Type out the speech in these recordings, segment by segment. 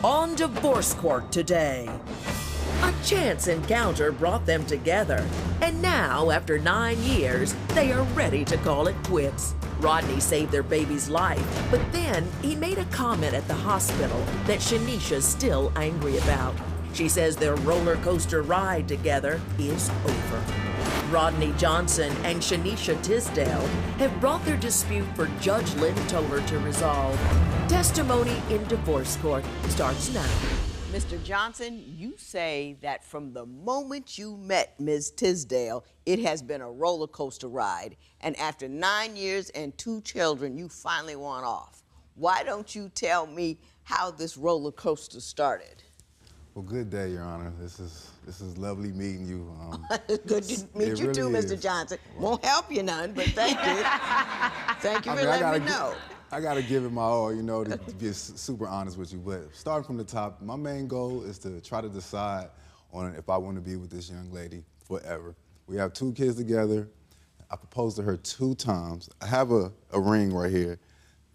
on divorce court today. A chance encounter brought them together, and now, after 9 years, they are ready to call it quits. Rodney saved their baby's life, but then he made a comment at the hospital that Shanesha's still angry about. She says their roller coaster ride together is over. Rodney Johnson and Shanesha Tisdale have brought their dispute for Judge Lynn Toler to resolve. Testimony in divorce court starts now. Mr. Johnson, you say that from the moment you met Ms. Tisdale, it has been a roller coaster ride, and after 9 years and 2 children, you finally want off. Why don't you tell me how this roller coaster started? Well, good day, Your Honor. This is lovely meeting you. Good to meet you too, Mr. Johnson. Won't help you none, but thank you. Thank you for letting me know. I gotta give it my all, you know, to be super honest with you. But starting from the top, my main goal is to try to decide on if I want to be with this young lady forever. We have 2 kids together. I proposed to her 2 times. I have a ring right here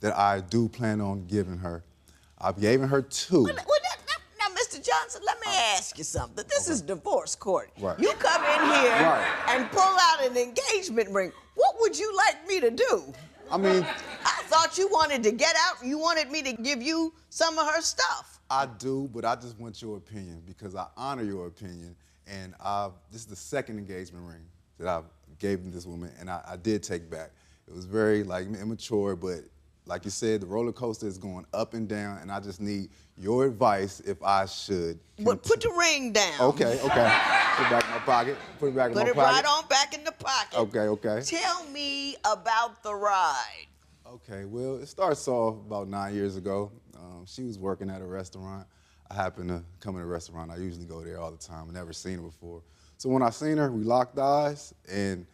that I do plan on giving her. I've given her 2. Now, Mr. Johnson, let me ask you something. This is divorce court. Right. You come in here and pull out an engagement ring. What would you like me to do? I mean, I thought you wanted to get out. You wanted me to give you some of her stuff. I do, but I just want your opinion because I honor your opinion. And this is the 2nd engagement ring that I gave this woman, and I did take back. It was very immature, but like you said, the roller coaster is going up and down, and I just need your advice if I should. But put the ring down. Okay. Put it back in my pocket. Put it back in my pocket. Put it right on back in the pocket. Okay. Tell me about the ride. Okay, well, it starts off about 9 years ago. She was working at a restaurant. I happened to come in a restaurant. I usually go there all the time. I've never seen her before. So when I seen her, we locked eyes, and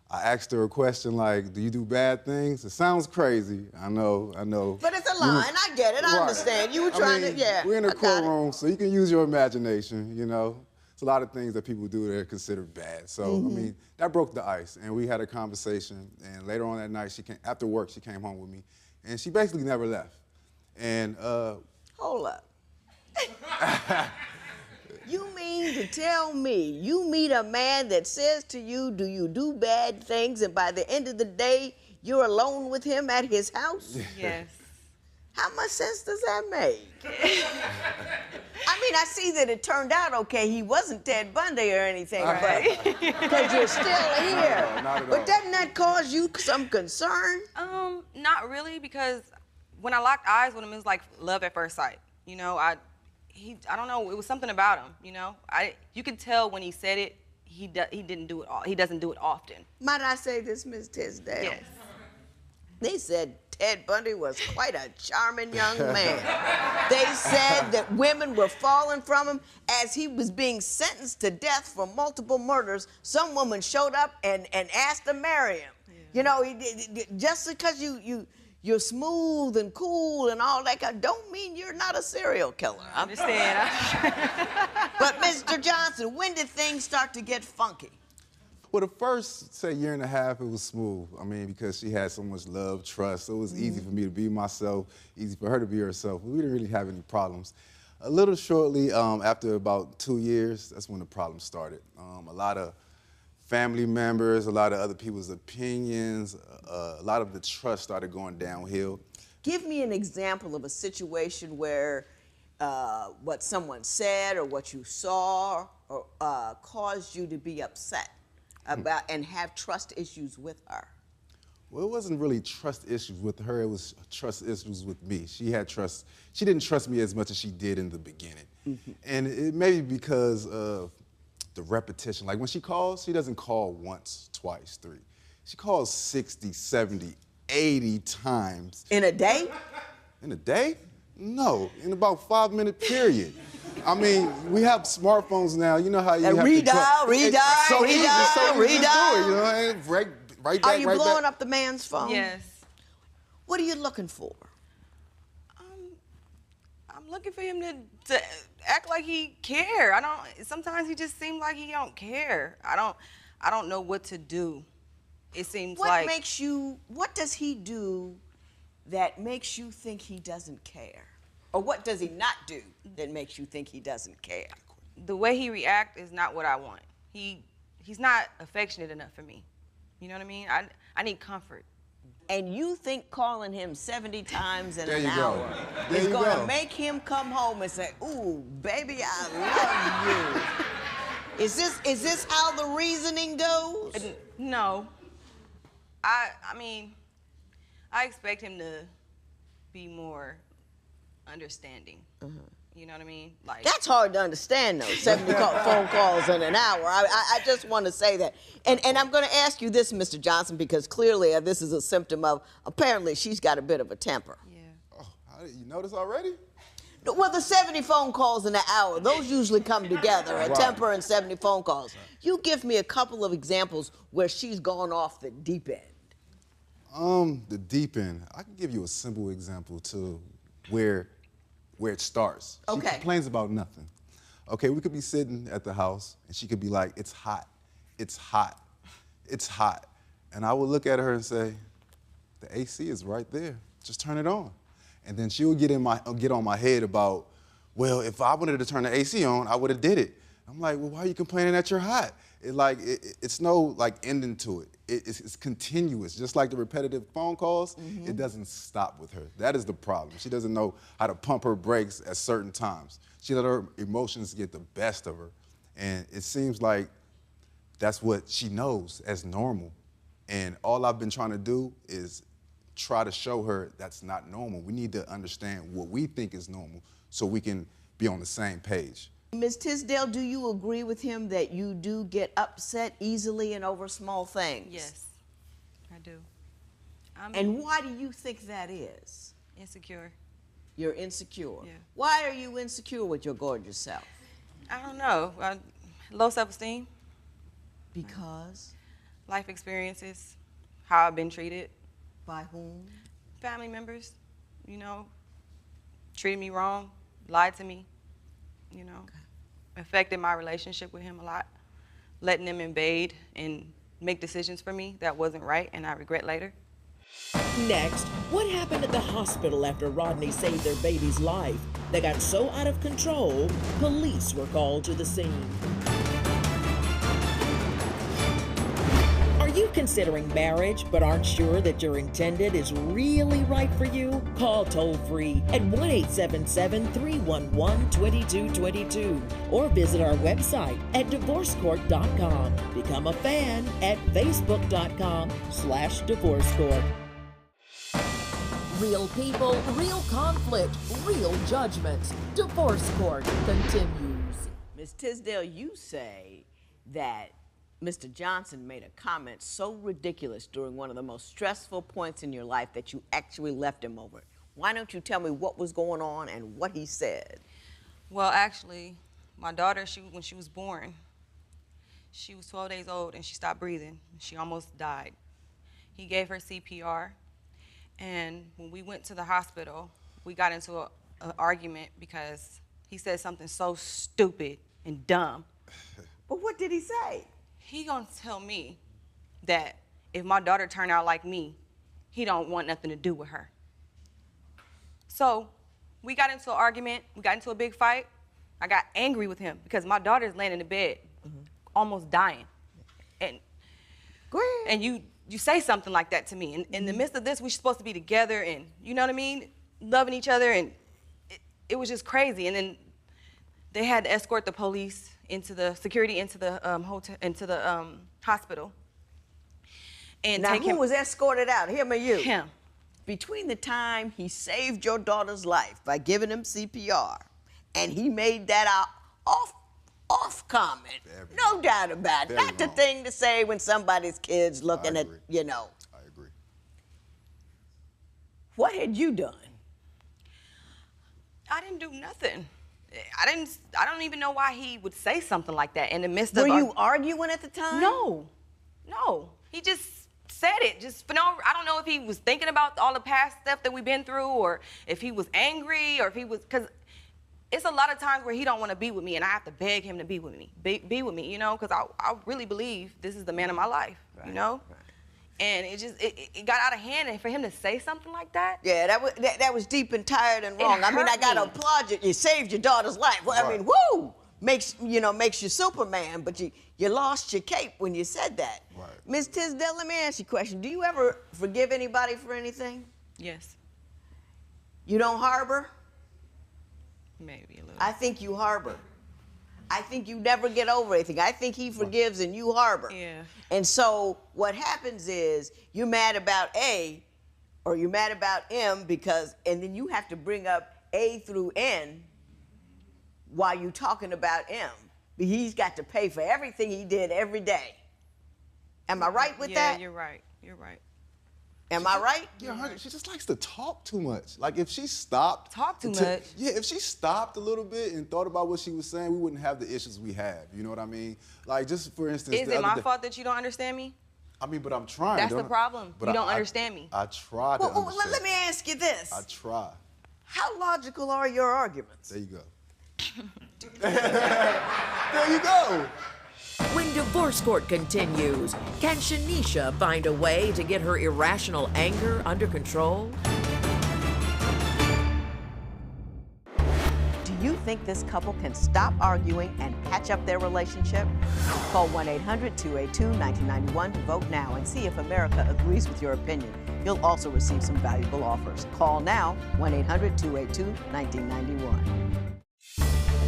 I asked her a question like, do you do bad things? It sounds crazy, I know. But it's a line, I get it, I understand. You were trying to, yeah. We're in a courtroom, so you can use your imagination, you know. It's a lot of things that people do that are considered bad. So, I mean, that broke the ice, and we had a conversation, and later on that night, after work, she came home with me, and she basically never left. And, Hold up. You mean to tell me you meet a man that says to you, do you do bad things, and by the end of the day, you're alone with him at his house? Yes. How much sense does that make? I mean, I see that it turned out okay. He wasn't Ted Bundy or anything, right? Because you're still here. No, not at but all. doesn't that cause you some concern? Not really, because when I locked eyes with him, it was like love at first sight. You know, I don't know, it was something about him, you know? You could tell when he said it, he didn't do it he doesn't do it often. Might I say this, Ms. Tisdale? Yes. They said Ted Bundy was quite a charming young man. They said that women were falling from him as he was being sentenced to death for multiple murders. Some woman showed up and asked to marry him. Yeah. You know, just because you're smooth and cool and all that, don't mean you're not a serial killer. I understand. But Mr. Johnson, when did things start to get funky? Well, the first, say, year and a half, it was smooth. I mean, because she had so much love, trust, so it was easy for me to be myself, easy for her to be herself. We didn't really have any problems. A little shortly, after about 2 years, that's when the problem started. A lot of family members, a lot of other people's opinions, a lot of the trust started going downhill. Give me an example of a situation where what someone said or what you saw or, caused you to be upset about and have trust issues with her. Well, it wasn't really trust issues with her, it was trust issues with me. She didn't trust me as much as she did in the beginning. And it may be because of the repetition. Like when she calls, she doesn't call once, twice, 3. She calls 60, 70, 80 times. In a day? In a day? No, in about a 5-minute period. I mean, we have smartphones now. You know how you have to redial. It's so easy to do it, you know, and right back, Are you blowing up the man's phone? Yes. What are you looking for? I'm looking for him to act like he care. Sometimes he just seems like he don't care. I don't know what to do. It seems like. What does he do that makes you think he doesn't care? Or what does he not do that makes you think he doesn't care? The way he reacts is not what I want. He's not affectionate enough for me. You know what I mean? I need comfort. And you think calling him 70 times in an There you go. hour There is you going to go. make him come home and say, ooh, baby, I love you. Is this how the reasoning goes? No. I mean, I expect him to be more understanding. You know what I mean? Like, That's hard to understand, though, 70 phone calls in an hour. I just want to say that. And I'm going to ask you this, Mr. Johnson, because clearly this is a symptom of, apparently, she's got a bit of a temper. yeah. Oh, you notice already? Well, the 70 phone calls in an hour, those usually come together, a Right. temper and 70 phone calls. You give me a couple of examples where she's gone off the deep end. The deep end. I can give you a simple example to where it starts. She Okay. complains about nothing. Okay, we could be sitting at the house and she could be like, it's hot, it's hot, it's hot. And I would look at her and say, the AC is right there, just turn it on. And then she would get on my head about, well, if I wanted to turn the AC on, I would have did it. I'm like, well, why are you complaining that you're hot? It's no like ending to it. It's continuous. Just like the repetitive phone calls, it doesn't stop with her. That is the problem. She doesn't know how to pump her brakes at certain times. She let her emotions get the best of her. And it seems like that's what she knows as normal. And all I've been trying to do is try to show her that's not normal. We need to understand what we think is normal so we can be on the same page. Ms. Tisdale, do you agree with him that you do get upset easily and over small things? Yes, I do. I'm And why do you think that is? insecure. You're insecure. Yeah. Why are you insecure with your gorgeous self? I don't know. Low self-esteem, Because? life experiences, how I've been treated. By whom? Family members, you know, treated me wrong, lied to me, you know, affected my relationship with him a lot, letting him invade and make decisions for me that wasn't right and I regret later. Next, what happened at the hospital after Rodney saved their baby's life? They got so out of control, police were called to the scene. Are you considering marriage but aren't sure that your intended is really right for you? Call toll-free at 1-877-311-2222 or visit our website at divorcecourt.com. Become a fan at facebook.com/divorcecourt. Real people, real conflict, real judgments. Divorce Court continues. Ms. Tisdale, you say that Mr. Johnson made a comment so ridiculous during one of the most stressful points in your life that you actually left him over it. Why don't you tell me what was going on and what he said? Well, actually, my daughter, when she was born, she was 12 days old and she stopped breathing. She almost died. He gave her CPR, and when we went to the hospital, we got into an argument because he said something so stupid and dumb. But what did he say? He gonna tell me that if my daughter turned out like me, he don't want nothing to do with her. So we got into an argument, we got into a big fight. I got angry with him because my daughter's laying in the bed, almost dying. And Go ahead. and you say something like that to me. And in the midst of this, we're supposed to be together and, you know what I mean, loving each other, and it was just crazy. And then they had to escort the police into the security into the hotel, into the hospital. And Now, take who him. was escorted out, him or you? Him. Between the time he saved your daughter's life by giving him CPR and he made that off comment, no doubt about it. Very Not the wrong. thing to say when somebody's kid's looking at, agree. you know. I agree. What had you done? I didn't do nothing. I don't even know why he would say something like that in the midst Were of. you arguing at the time? No. He just said it. I don't know if he was thinking about all the past stuff that we've been through, or if he was angry, or if he was, because it's a lot of times where he don't want to be with me, and I have to beg him to be with me, be with me, you know, because I really believe this is the man of my life, you know. Right. And it got out of hand, and for him to say something like that. Yeah, that was deep and tired and wrong. I mean, I gotta applaud you. You saved your daughter's life. Well, I mean, woo! Makes you Superman, but you lost your cape when you said that. Right. Ms. Tisdale, let me ask you a question. Do you ever forgive anybody for anything? Yes. You don't harbor? Maybe a little. I think you harbor. I think you never get over anything. I think he forgives and you harbor. Yeah. And so what happens is you're mad about A or you're mad about M and then you have to bring up A through N while you're talking about M. He's got to pay for everything he did every day. Am I right with that? Yeah, you're right. You're right. Am I right? Yeah, she just likes to talk too much. Like if she stopped. Talk too much? Yeah, if she stopped a little bit and thought about what she was saying, we wouldn't have the issues we have. You know what I mean? Like just for instance. Is it my fault that you don't understand me? I mean, but I'm trying. That's the problem. You don't understand me. I try to understand. Well, let me ask you this. I try. How logical are your arguments? There you go. There you go. When divorce court continues, can Shanesha find a way to get her irrational anger under control? Do you think this couple can stop arguing and patch up their relationship? Call 1-800-282-1991 to vote now and see if America agrees with your opinion. You'll also receive some valuable offers. Call now, 1-800-282-1991.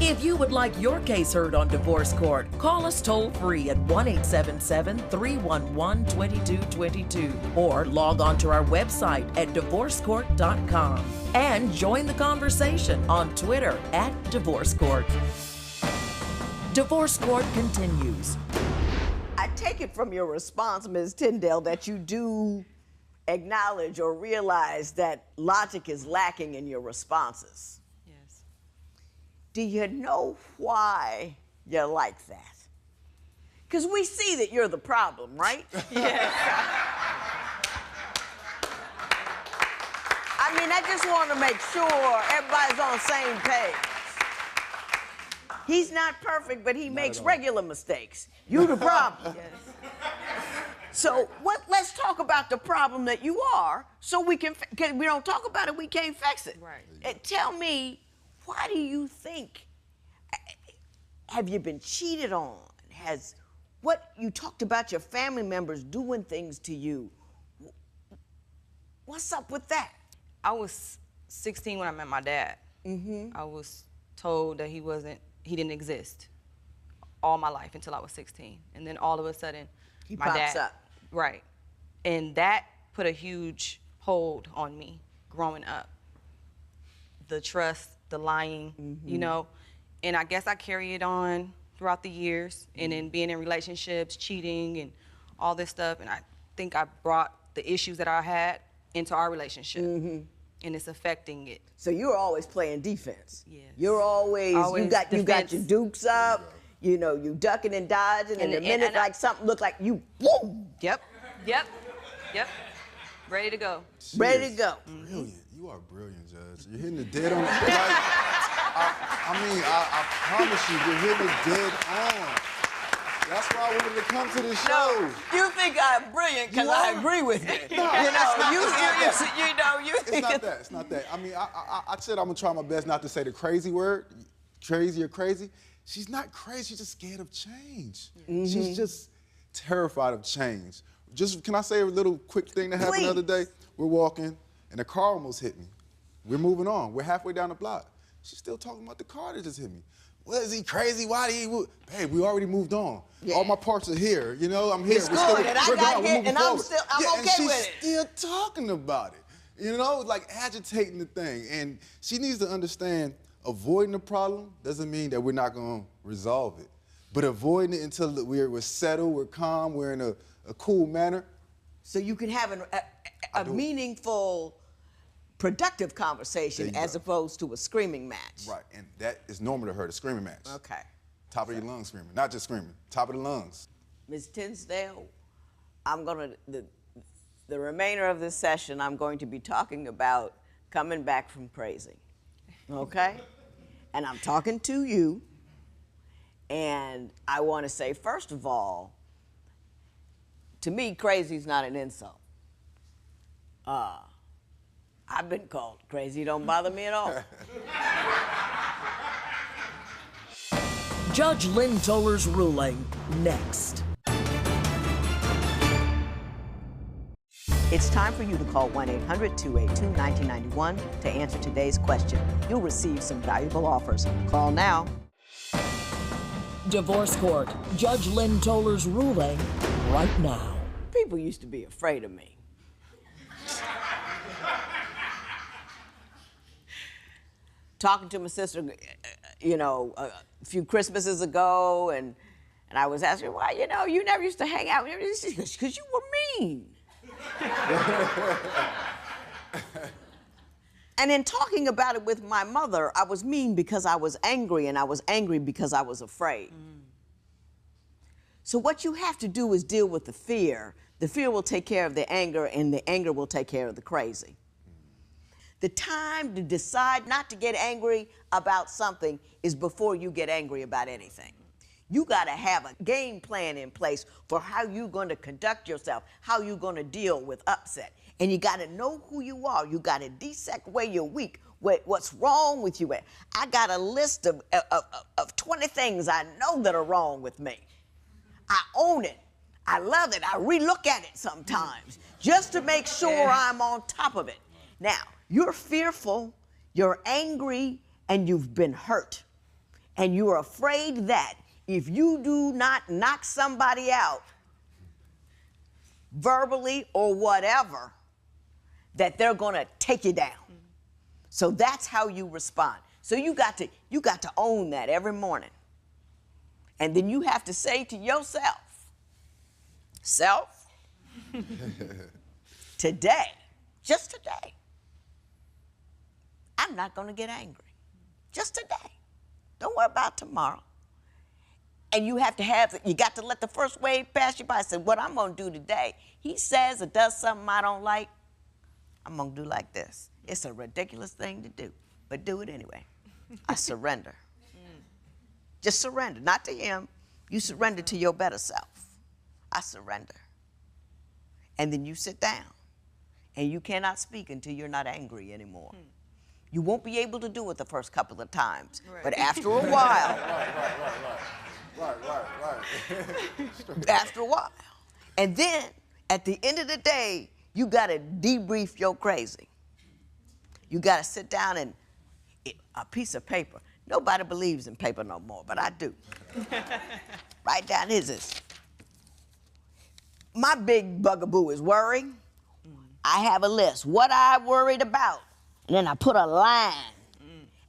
If you would like your case heard on divorce court, call us toll-free at 1-877-311-2222 or log on to our website at divorcecourt.com and join the conversation on Twitter at Divorce Court. Divorce Court continues. I take it from your response, Ms. Tyndale, that you do acknowledge or realize that logic is lacking in your responses. Do you know why you're like that? Because we see that you're the problem, right? Yes. I mean, I just want to make sure everybody's on the same page. He's not perfect, but he makes regular mistakes. You the problem. Yes. So let's talk about the problem that you are so we can, because we don't talk about it, we can't fix it. Right. And tell me, why do you think, have you been cheated on? You talked about your family members doing things to you. What's up with that? I was 16 when I met my dad. I was told that he didn't exist all my life until I was 16. And then all of a sudden, my pops dad, up. Right. And that put a huge hold on me growing up. The trust, the lying, you know, and I guess I carry it on throughout the years and then being in relationships, cheating and all this stuff. And I think I brought the issues that I had into our relationship and it's affecting it. So you're always playing defense. Yes. You're always you got your dukes up, you know, you ducking and dodging and the minute like something look like you, woo! Yep. Ready to go. Ready to go. Brilliant. You are brilliant, Judge. You're hitting the dead on. I promise you, you're hitting the dead on. That's why I wanted to come to the show. No, you think I'm brilliant because I agree with you. No, It's not that. I mean, I said I'm gonna try my best not to say the crazy word, crazy or crazy. She's not crazy. She's just scared of change. She's just terrified of change. Can I say a little quick thing that happened the other day? We're walking, and a car almost hit me. We're moving on. We're halfway down the block. She's still talking about the car that just hit me. Well, is he crazy? Why did he move? Babe, we already moved on. Yeah. All my parts are here. You know, I'm here. It's good, and I got hit, and I'm okay and she's with it. Still talking about it. You know, like agitating the thing. And she needs to understand avoiding the problem doesn't mean that we're not going to resolve it. But avoiding it until we're settled, we're calm, we're in a cool manner. So you can have a meaningful, productive conversation as opposed to a screaming match. Right, and that is normal to her, the screaming match. Okay. Top of your lungs screaming, not just screaming, top of the lungs. Ms. Tisdale, the remainder of this session, I'm going to be talking about coming back from praising, okay? And I'm talking to you, and I want to say, first of all, To me, crazy's not an insult. I've been called crazy. Don't bother me at all. Judge Lynn Toler's ruling next. It's time for you to call 1-800-282-1991 to answer today's question. You'll receive some valuable offers. Call now. Divorce Court. Judge Lynn Toler's ruling right now. People used to be afraid of me. Talking to my sister, a few Christmases ago, and I was asking her, why, you never used to hang out with me. She goes, because you were mean. And in talking about it with my mother, I was mean because I was angry, and I was angry because I was afraid. So what you have to do is deal with the fear. The fear will take care of the anger, and the anger will take care of the crazy. The time to decide not to get angry about something is before you get angry about anything. You got to have a game plan in place for how you're going to conduct yourself, how you're going to deal with upset. And you got to know who you are. You got to dissect where you're weak, what's wrong with you. I got a list of 20 things I know that are wrong with me. I own it. I love it. I relook at it sometimes just to make sure I'm on top of it. Now, you're fearful, you're angry, and you've been hurt. And you're afraid that if you do not knock somebody out, verbally or whatever, that they're gonna take you down. So that's how you respond. So you got to own that every morning. And then you have to say to yourself, self, today, just today, I'm not gonna get angry. Just today. Don't worry about tomorrow. And you got to let the first wave pass you by. I said, what I'm gonna do today, he says or does something I don't like, I'm gonna do like this. It's a ridiculous thing to do, but do it anyway. I surrender. Just surrender, not to him. You surrender to your better self. I surrender. And then you sit down, and you cannot speak until you're not angry anymore. You won't be able to do it the first couple of times, but after a while, after a while. And then, at the end of the day, you gotta debrief your crazy. You gotta sit down and, a piece of paper. Nobody believes in paper no more, but I do. Write down, here's this. My big bugaboo is worry. I have a list, what I worried about. And then I put a line,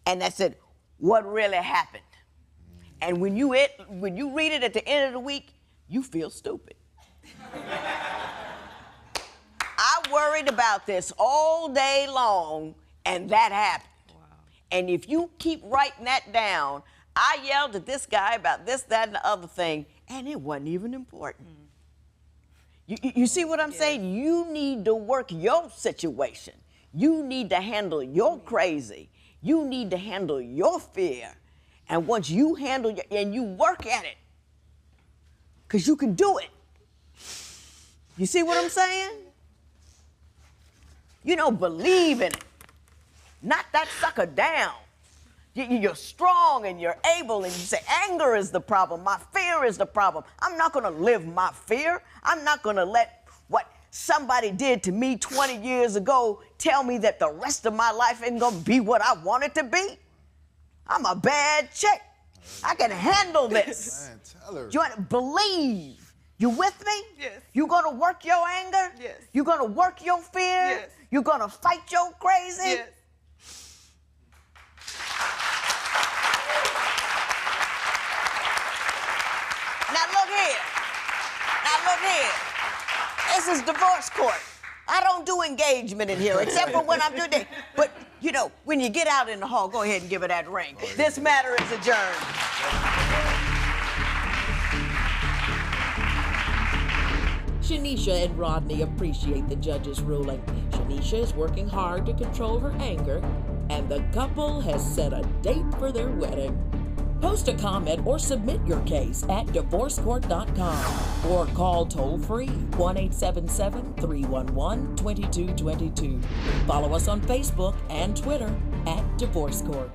and that said, what really happened? And when you read it at the end of the week, you feel stupid. I worried about this all day long, and that happened. Wow. And if you keep writing that down, I yelled at this guy about this, that, and the other thing, and it wasn't even important. You see what I'm saying? You need to work your situation. You need to handle your crazy. You need to handle your fear. And once you handle and you work at it, because you can do it. You see what I'm saying? Believe in it. Knock that sucker down. You're strong and you're able, and you say, anger is the problem. My fear is the problem. I'm not going to live my fear. I'm not going to let what somebody did to me 20 years ago tell me that the rest of my life ain't going to be what I want it to be. I'm a bad chick. I can handle this. Man, tell her. You want to believe. You with me? Yes. You going to work your anger? Yes. You going to work your fear? Yes. You going to fight your crazy? Yes. Now look here. This is divorce court. I don't do engagement in here, except for when I'm doing it. But, when you get out in the hall, go ahead and give her that ring. This matter is adjourned. Shanesha and Rodney appreciate the judge's ruling. Shanesha is working hard to control her anger, and the couple has set a date for their wedding. Post a comment or submit your case at divorcecourt.com or call toll-free 1-877-311-2222. Follow us on Facebook and Twitter at Divorce Court.